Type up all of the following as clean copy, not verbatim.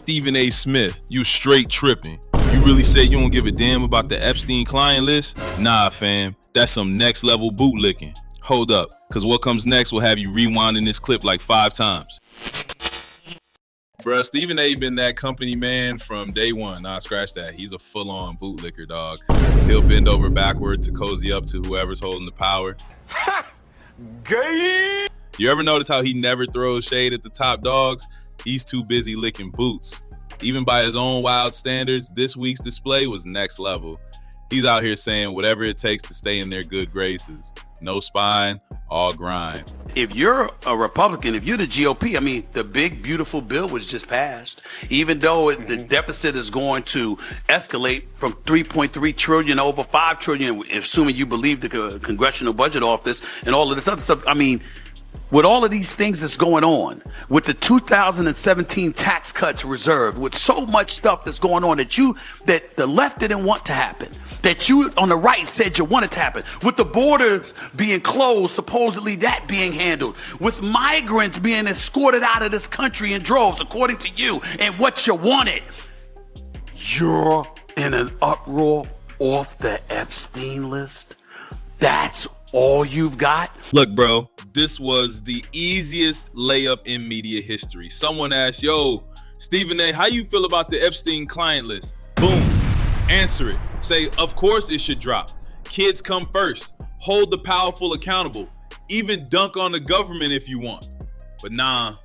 Stephen A. Smith, you straight tripping. You really say you don't give a damn about the Epstein client list? Nah, fam, that's some next level bootlicking. Hold up, cause what comes next will have you rewinding this clip like 5 times. Bruh, Stephen A. been that company man from day one. Nah, scratch that. He's a full-on bootlicker, dog. He'll bend over backward to cozy up to whoever's holding the power. Ha! Gay! You ever notice how he never throws shade at the top dogs? He's too busy licking boots. Even by his own wild standards, this week's display was next level. He's out here saying whatever it takes to stay in their good graces. No spine, all grind. If you're a Republican, if you're the GOP, I mean, the big, beautiful bill was just passed. Even though the deficit is going to escalate from 3.3 trillion over 5 trillion, assuming you believe the Congressional Budget Office and all of this other stuff. I mean, with all of these things that's going on, with the 2017 tax cuts reserved, with so much stuff that's going on that the left didn't want to happen, that you on the right said you wanted to happen, with the borders being closed, supposedly that being handled, with migrants being escorted out of this country in droves, according to you, and what you wanted, you're in an uproar off the Epstein list? That's all you've got? Look, bro, this was the easiest layup in media history. Someone asked, yo, Stephen A., how you feel about the Epstein client list? Boom, answer it. Say, of course it should drop. Kids come first. Hold the powerful accountable. Even dunk on the government if you want. But nah,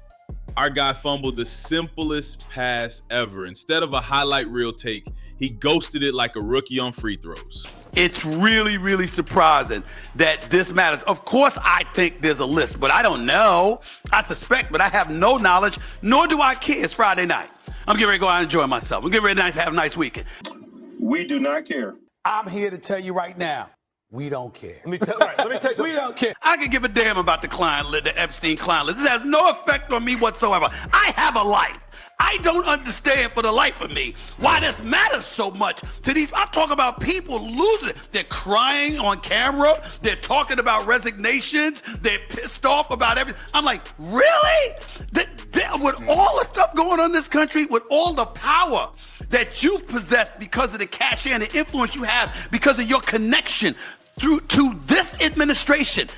our guy fumbled the simplest pass ever. Instead of a highlight reel take, he ghosted it like a rookie on free throws. It's really, really surprising that this matters. Of course, I think there's a list, but I don't know. I suspect, but I have no knowledge, nor do I care. It's Friday night. I'm getting ready to go out and enjoy myself. I'm getting ready to have a nice weekend. We do not care. I'm here to tell you right now, we don't care. Let me tell you something. We don't care. I can give a damn about the Epstein client list. It has no effect on me whatsoever. I have a life. I don't understand for the life of me why this matters so much to these. I'm talking about people losing it. They're crying on camera. They're talking about resignations. They're pissed off about everything. I'm like, really? With all the stuff going on in this country, with all the power that you possess because of the cachet and the influence you have because of your connection to this administration,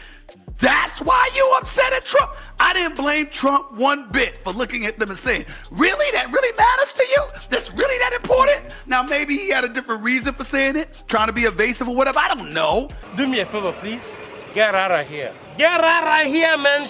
that's why you upset at Trump? I didn't blame Trump one bit for looking at them and saying, really? That really matters to you? That's really that important? Now, maybe he had a different reason for saying it, trying to be evasive or whatever. I don't know. Do me a favor, please. Get out of here. Get out of here, man.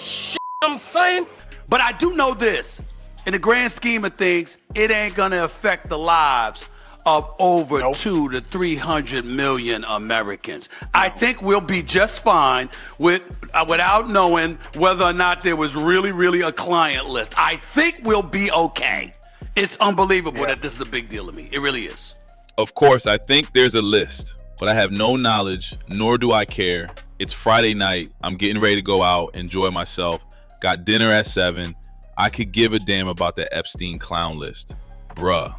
I'm saying. But I do know this. In the grand scheme of things, it ain't going to affect the lives of over 200 to 300 million Americans. I think we'll be just fine without knowing whether or not there was really a client list. I think we'll be okay. It's unbelievable that this is a big deal to me. It really is. Of course, I think there's a list, but I have no knowledge, nor do I care. It's Friday night. I'm getting ready to go out, enjoy myself. Got dinner at 7. I could give a damn about the Epstein clown list. Bruh.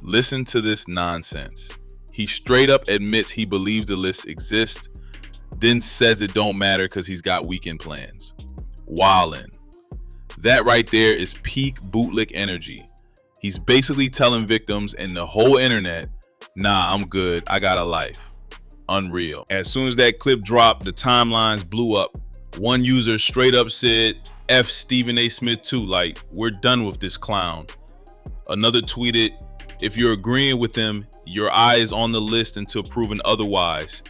Listen to this nonsense. He straight up admits he believes the list exists, then says it don't matter because he's got weekend plans. Wildin'. That right there is peak bootlick energy. He's basically telling victims and the whole internet, nah, I'm good, I got a life. Unreal. As soon as that clip dropped, the timelines blew up. One user straight up said, F Stephen A. Smith too, like, we're done with this clown. Another tweeted, if you're agreeing with them, your eye is on the list until proven otherwise.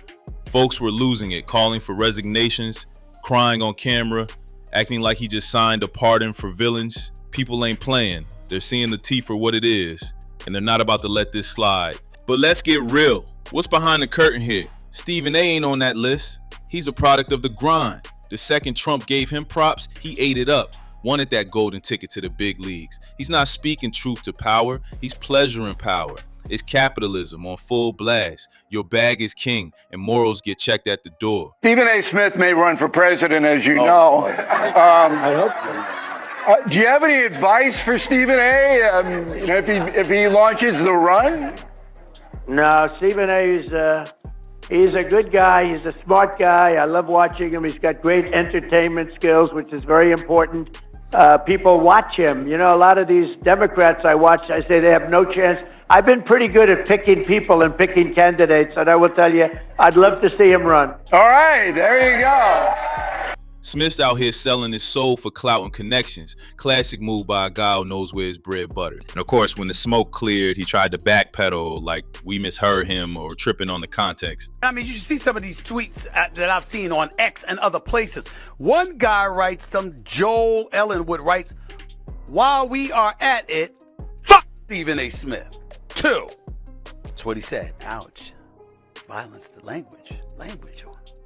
Folks were losing it, calling for resignations, crying on camera, acting like he just signed a pardon for villains. People ain't playing. They're seeing the tea for what it is, and they're not about to let this slide. But let's get real. What's behind the curtain here? Stephen A. ain't on that list. He's a product of the grind. The second Trump gave him props, he ate it up. Wanted that golden ticket to the big leagues. He's not speaking truth to power. He's pleasuring power. It's capitalism on full blast. Your bag is king and morals get checked at the door. Stephen A. Smith may run for president, as you know. I hope so. Do you have any advice for Stephen A. If he launches the run? No, Stephen A. He's a good guy. He's a smart guy. I love watching him. He's got great entertainment skills, which is very important. people watch him. You know, a lot of these Democrats I watch, I say they have no chance. I've been pretty good at picking people and picking candidates, and I will tell you, I'd love to see him run. All right, there you go. Smith's out here selling his soul for clout and connections. Classic move by a guy who knows where his bread buttered. And of course, when the smoke cleared, he tried to backpedal like we misheard him or tripping on the context. I mean, you should see some of these tweets that I've seen on X and other places. One guy writes them, Joel Ellenwood writes, while we are at it, fuck Stephen A. Smith. 2. That's what he said. Ouch. Violence to language.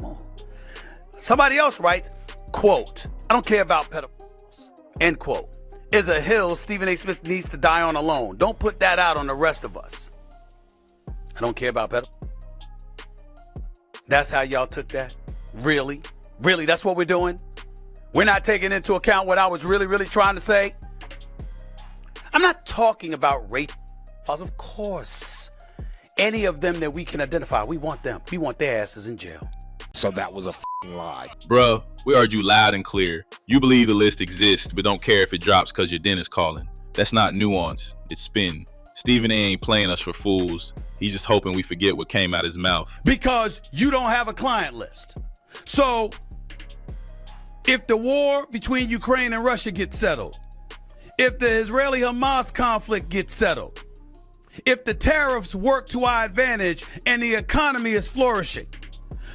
Oh. Somebody else writes, quote, I don't care about pedophiles, end quote. Is a hill Stephen A. Smith needs to die on alone. Don't put that out on the rest of us. I don't care about pedophiles. That's how y'all took that? Really? Really, that's what we're doing? We're not taking into account what I was really trying to say? I'm not talking about rape. Of course, any of them that we can identify, we want them. We want their asses in jail. So that was a lie. Bruh, we heard you loud and clear. You believe the list exists, but don't care if it drops because your dentist calling. That's not nuance, it's spin. Stephen A. ain't playing us for fools. He's just hoping we forget what came out his mouth. Because you don't have a client list. So, if the war between Ukraine and Russia gets settled, if the Israeli-Hamas conflict gets settled, if the tariffs work to our advantage and the economy is flourishing,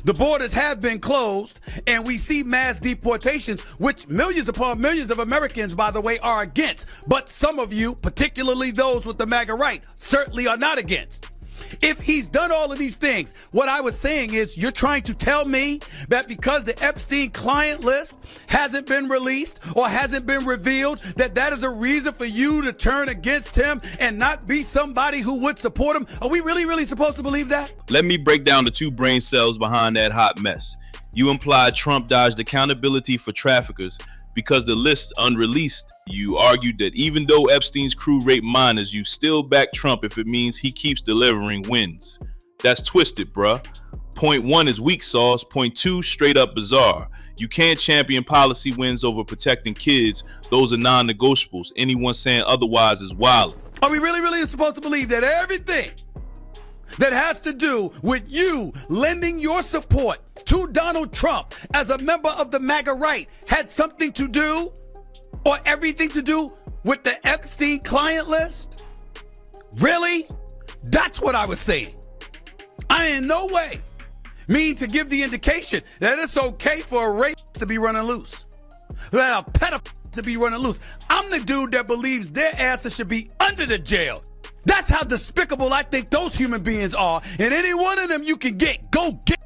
the borders have been closed, and we see mass deportations, which millions upon millions of Americans, by the way, are against. But some of you, particularly those with the MAGA right, certainly are not against. If he's done all of these things, what I was saying is you're trying to tell me that because the Epstein client list hasn't been released or hasn't been revealed, that is a reason for you to turn against him and not be somebody who would support him? Are we really supposed to believe that? Let me break down the 2 brain cells behind that hot mess. You implied Trump dodged accountability for traffickers because the list's unreleased. You argued that even though Epstein's crew raped minors, you still back Trump if it means he keeps delivering wins. That's twisted, bruh. Point 1 is weak sauce. Point 2, straight up bizarre. You can't champion policy wins over protecting kids. Those are non-negotiables. Anyone saying otherwise is wild. Are we really supposed to believe that everything that has to do with you lending your support to Donald Trump as a member of the MAGA right had something to do or everything to do with the Epstein client list? Really? That's what I was saying. I in no way mean to give the indication that it's okay for a rapist to be running loose, that a pedophile to be running loose. I'm the dude that believes their asses should be under the jail. That's how despicable I think those human beings are, and any one of them you can get, go get.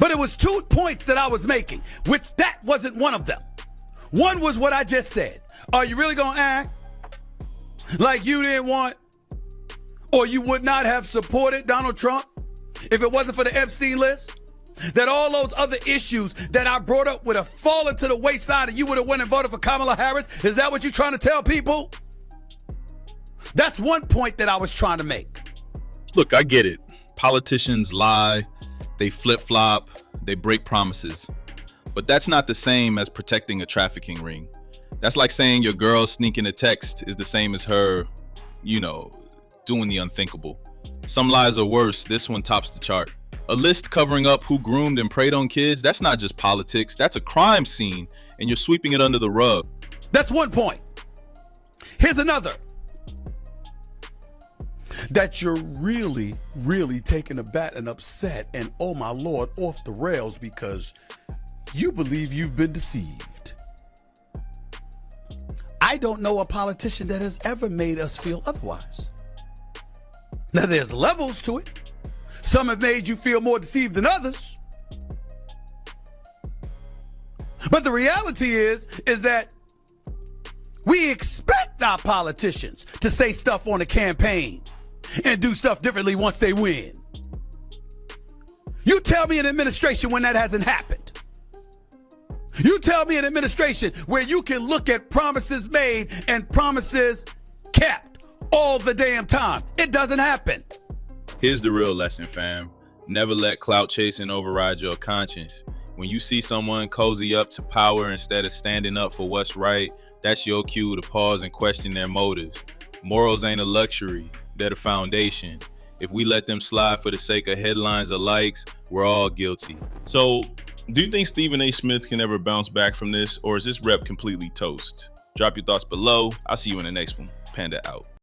But it was 2 points that I was making, which that wasn't one of them. One was what I just said. Are you really gonna act like you didn't want or you would not have supported Donald Trump if it wasn't for the Epstein list? That all those other issues that I brought up would have fallen to the wayside and you would have went and voted for Kamala Harris? Is that what you're trying to tell people? That's one point that I was trying to make. Look, I get it. Politicians lie, they flip-flop, they break promises. But that's not the same as protecting a trafficking ring. That's like saying your girl sneaking a text is the same as her, doing the unthinkable. Some lies are worse. This one tops the chart. A list covering up who groomed and preyed on kids, that's not just politics. That's a crime scene, and you're sweeping it under the rug. That's one point. Here's another. That you're really taken aback and upset and, oh my Lord, off the rails because you believe you've been deceived. I don't know a politician that has ever made us feel otherwise. Now, there's levels to it. Some have made you feel more deceived than others. But the reality is that we expect our politicians to say stuff on a campaign and do stuff differently once they win. You tell me an administration when that hasn't happened. You tell me an administration where you can look at promises made and promises kept all the damn time. It doesn't happen. Here's the real lesson, fam. Never let clout chasing override your conscience. When you see someone cozy up to power instead of standing up for what's right, that's your cue to pause and question their motives. Morals ain't a luxury, they're the foundation. If we let them slide for the sake of headlines or likes, we're all guilty. So, do you think Stephen A. Smith can ever bounce back from this, or is this rep completely toast? Drop your thoughts below. I'll see you in the next one. Panda out.